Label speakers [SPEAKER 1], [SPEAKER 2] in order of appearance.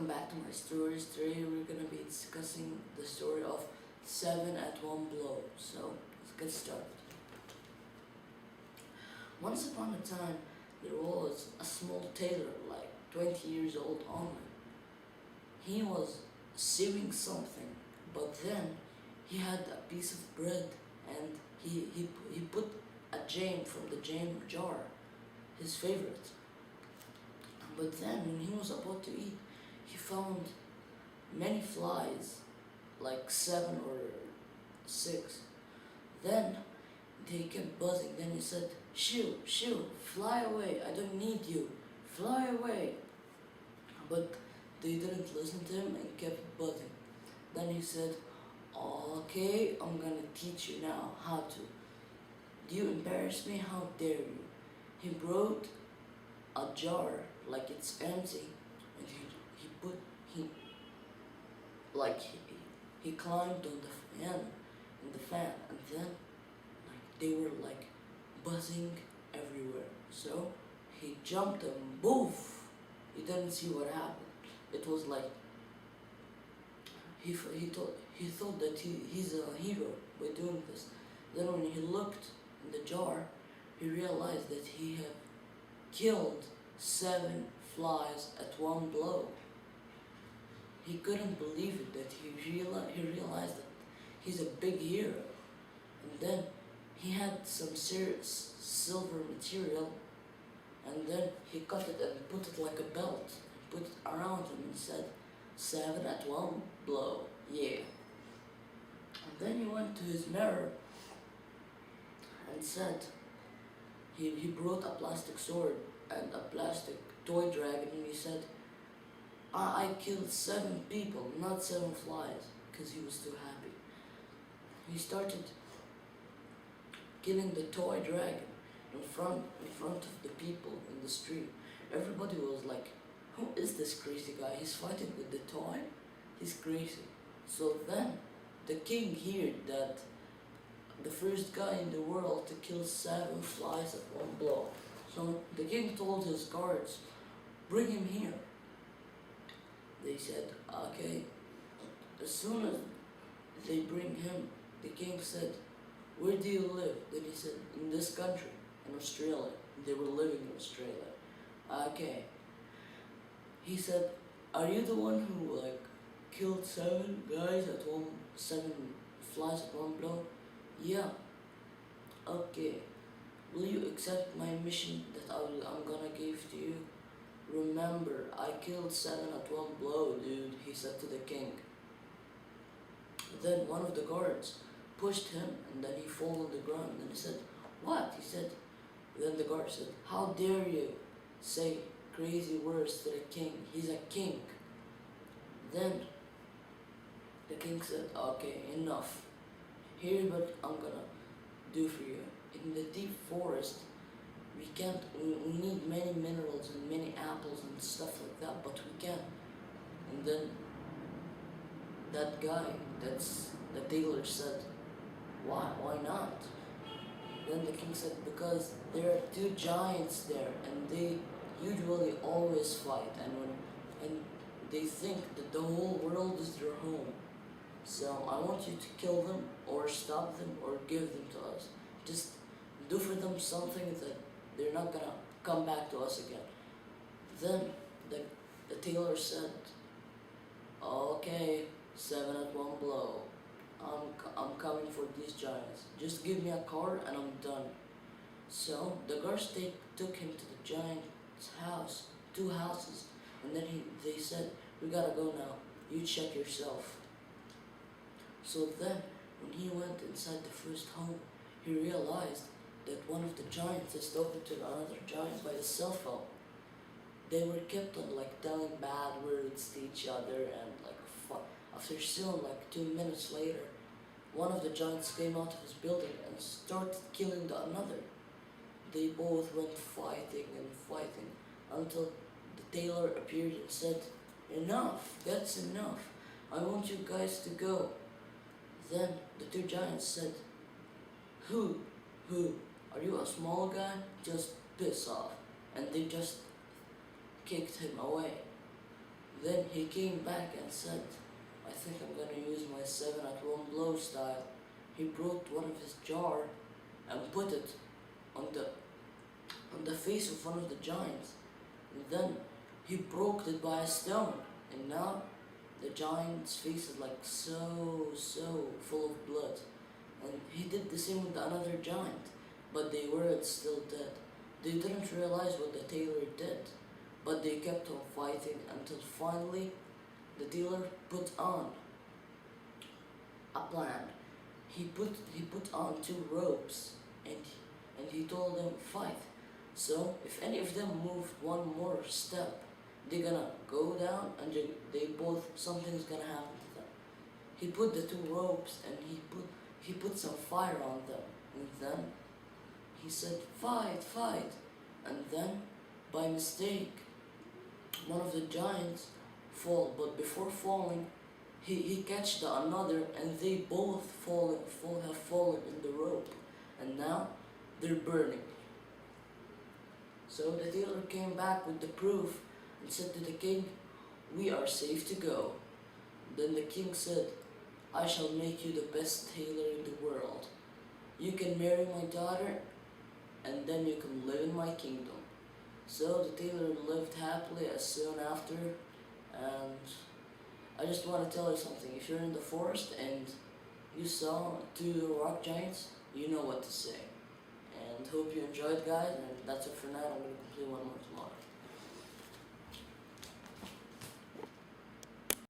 [SPEAKER 1] welcome back to my stories. Today we're gonna be discussing the story of Seven at One Blow. So let's get started. Once upon a time, there was a small tailor, like 20 years old only. He was sewing something, but then he had a piece of bread and he put a jam from the jam jar, his favorite. But then when he was about to eat, he found many flies, like 7 or 6. Then they kept buzzing. Then he said, "Shoo, shoo, fly away. I don't need you. Fly away." But they didn't listen to him and kept buzzing. Then he said, "Okay, I'm gonna teach you now how to. Do you embarrass me? How dare you?" He brought a jar like it's empty, and he climbed on the fan, and then like they were like buzzing everywhere. So he jumped and boof. He didn't see what happened. It was like he thought that he's a hero by doing this. Then when he looked in the jar, he realized that he had killed 7 flies at one blow. He couldn't believe it, that he realized that he's a big hero. And then he had some silver material, and then he cut it and put it like a belt, and put it around him and said, "7 at one blow, yeah." And then he went to his mirror and said, he brought a plastic sword and a plastic toy dragon, and he said, I killed 7 people, not 7 flies," because he was too happy. He started killing the toy dragon in front of the people in the street. Everybody was like, "Who is this crazy guy? He's fighting with the toy? He's crazy." So then the king heard that the first guy in the world to kill 7 flies at one blow. So the king told his guards, "Bring him here." They said, "Okay." As soon as they bring him, the king said, "Where do you live?" Then he said, "In this country, in Australia." They were living in Australia. "Okay." He said, "Are you the one who killed 7 flies at one blow?" "Yeah." "Okay. Will you accept my mission that I'm gonna give to you?" "Remember, I killed 7 at one blow, dude," he said to the king. Then one of the guards pushed him, and then he fell on the ground. And he said, "What?" He said. Then the guard said, "How dare you say crazy words to the king? He's a king." Then the king said, "Okay, enough. Here's what I'm gonna do for you. In the deep forest, we need many minerals and many apples and stuff like that, but we can't." And then that guy, that's the tailor, said, Why not?" Then the king said, "Because there are 2 giants there, and they usually always fight, and they think that the whole world is their home. So I want you to kill them, or stop them, or give them to us. Just do for them something that they're not gonna come back to us again." Then the tailor said, "Okay, 7 at one blow. I'm coming for these giants. Just give me a car and I'm done." So the guards took him to the giant's house, 2 houses, and then they said, "We gotta go now. You check yourself." So then when he went inside the first home, he realized that one of the giants is talking to another giant by the cell phone. They were kept on telling bad words to each other, and after still 2 minutes later, one of the giants came out of his building and started killing the another. They both went fighting and fighting until the tailor appeared and said, "Enough, that's enough. I want you guys to go." Then the 2 giants said, Who? Are you a small guy? Just piss off." And they just kicked him away. Then he came back and said, I think I'm gonna use my 7 at one blow style. He brought one of his jar and put it on the face of one of the giants. And then he broke it by a stone. And now the giant's face is like so full of blood. And he did the same with another giant, but they weren't still dead. They didn't realize what the tailor did, but they kept on fighting until finally the dealer put on a plan. He put on 2 ropes and he told them fight. So if any of them moved one more step, they're gonna go down and they both something's gonna happen to them. He put the 2 ropes and he put some fire on them, and then he said fight, fight, and then by mistake one of the giants fall, but before falling he catched the another and they both have fallen in the rope, and now they're burning. So the tailor came back with the proof and said to the king, we are safe to go. Then the king said, I shall make you the best tailor in the world. You can marry my daughter and then you can live in my kingdom. So the tailor lived happily as soon after, and I just want to tell you something. If you're in the forest and you saw 2 rock giants, you know what to say. And hope you enjoyed, guys, and that's it for now. I'm going to play one more tomorrow.